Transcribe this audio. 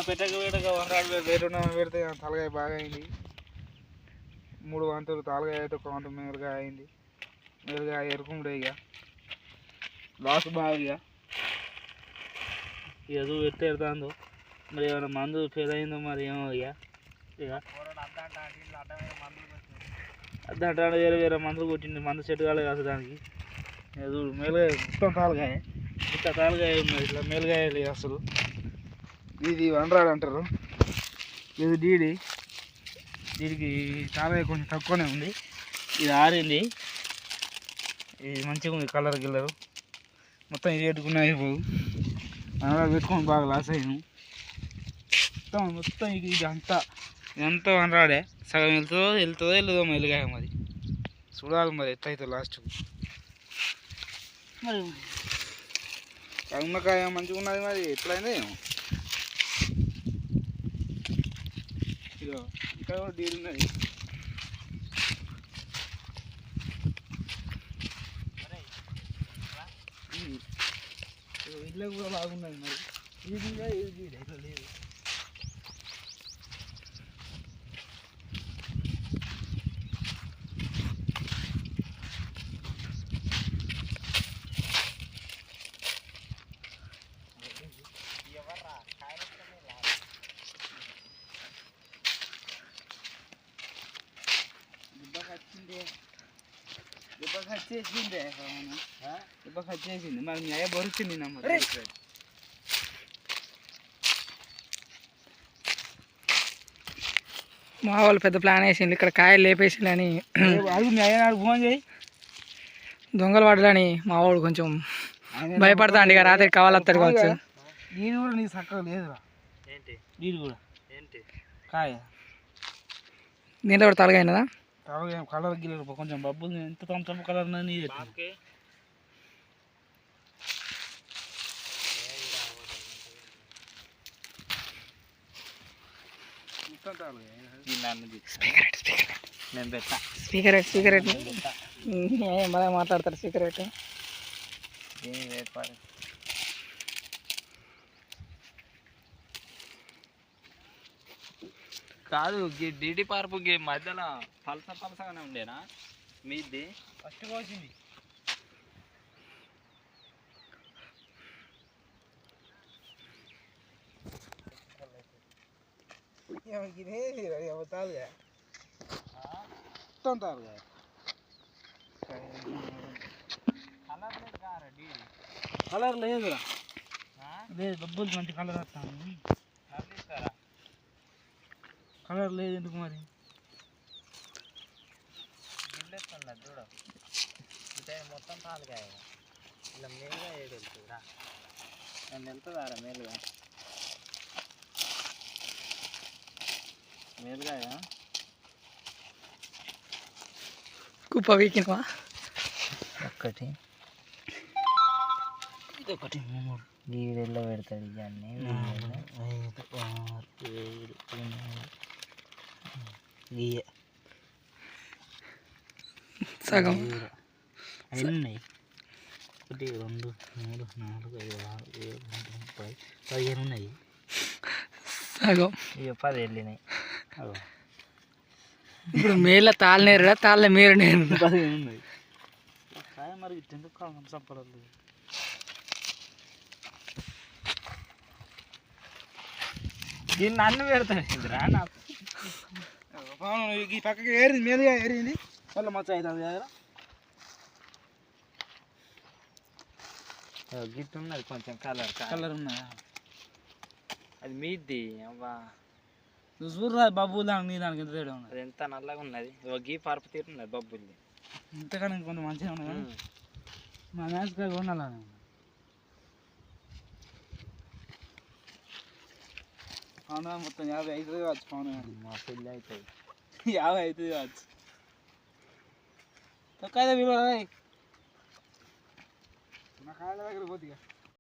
పెట్టక పెట్టక వందరాడు వేరే పెడితే తలకాయ బాగా అయింది. 3 వంతులు తలకాయ అయితే 1 వంతు మేలుకాయ అయింది. మేలుకాయ ఎరుకుండే ఇక లాస్ బాగా ఇక చూ ఎట్లా ఎడుతుందో మరి ఏమైనా మందు ఫెయిల్ అయిందో మరి ఏమో ఇక అద్దంటే వేరే వేరే మందులు కొట్టింది. మందు సెట్ కాలేదు అసలు దానికి. చూడు మేలుగాయ మొత్తం తాలుగాయ ఇంత తాలుగాయ ఉన్నది. ఇట్లా మేలుగాయ లేదు అసలు. ఇది వండరాడు అంటారు. ఇది దీనికి తాలుగాయ కొంచెం తక్కువనే ఉంది. ఇది ఆరింది. ఇది మంచిగా ఉంది కలర్ గిల్లరు. మొత్తం ఇది పెట్టుకున్నా అయిపోవు. అలా పెట్టుకొని బాగా లాస్ అయ్యాను. మొత్తం ఇది అంతా ఇదంతా వండరాడే. సగం వెళ్తుందో వెళ్ళదో మెలుగాయ మరి చూడాలి మరి ఎట్లయితే లాస్ట్. మరి కమ్మకాయ మంచిగా ఉన్నది మరి ఎట్లయిందో ఏమో. ఇదో ఇక్కడ కూడా డీల్ ఉన్నది. ఇట్లా కూడా బాగున్నది మరి. ఇది ఇట్లా లేదు. వచ్చేసింది మరి మీ అయ్య బొరిచింది నమ్మ. మా వాళ్ళు పెద్ద ప్లాన్ వేసింది ఇక్కడ కాయలు లేపేసింది అని. అది మీ అయ్య నాడు ఫోన్ చేయి. దొంగలు పడాలని మా వాడు కొంచెం భయపడతాండి. ఇక రాత్రి కావాలత్తడు కావచ్చు. నీరు కూడా నీకు చక్కగా లేదురా. ఏంటి నీరు కూడా ఏంటి కాయ దీంట్లో కూడా తలగైనదా? తలగా కలర్ గిల్లరు కొంచెం బబ్బులు ఎంత తమ కలర్ నీరు. స్పీకర్ మళ్ళీ మాట్లాడతారు. స్పీకర్ కాదు డిడి పార్పు మధ్యలో పలసగానే ఉండేనా మీది? ఫస్ట్ కోసింది కలర్ లేదురా. లేదు డబ్బులు మంచి కలర్ వస్తాను. కలర్ లేదు ఎందుకు మరి? చూడ మొత్తం తాలుగాయ ఇలా మేలుగా వెళ్తుందా? నన్ను వెళ్తుందారా మేలుగా? మేలుగాయ కుప్ప వీకినవా? ఒక్కటి ఇదొకటి 3 గీడెల్లో పెడతాడు. ఇవన్నీ 5, 6, 7, 8 గీయ సగం అన్నీ ఉన్నాయి. 1, 2, 3, 4, 5, 6, 7, 8, 10, 15 ఉన్నాయి. సగం ఇక 10 వెళ్ళినాయి. ఇప్పుడు మేల తాళనేరుడా తాళ్ళ మీరు నేను 15 ఉన్నాయి. కాయ మరి ఎందుకు సంపడలేదు. దీన్ని నన్ను పెడతాడు రా. నాకు ఈ పక్కకి ఏరింది మేలుగా ఏరింది మళ్ళీ మచ్చ అవుతుంది కదా. గిట్టు ఉన్నది కొంచెం కలర్ ఉన్నదా? అది మీది అవ్వా. నువ్వు చూడరా బబ్బులు దానికి నీ దానికి ఎంత తేడా ఉన్నది. అది ఎంత నల్లగా ఉన్నది. గీ పరుపు తీరున్నది బబ్బుల్ని. ఇంతకన్నా కొంచెం మంచిగా ఉన్నది కానీ మా మ్యాచ్ కాయ కొనాలని అవునా. మొత్తం 50 అవుతుంది కావచ్చు. అవునా మా పెళ్ళి అవుతుంది. 50 అవుతుంది కావచ్చు. తొక్కైతే విలువ నా కాళ్ళ దగ్గర పోతుంది.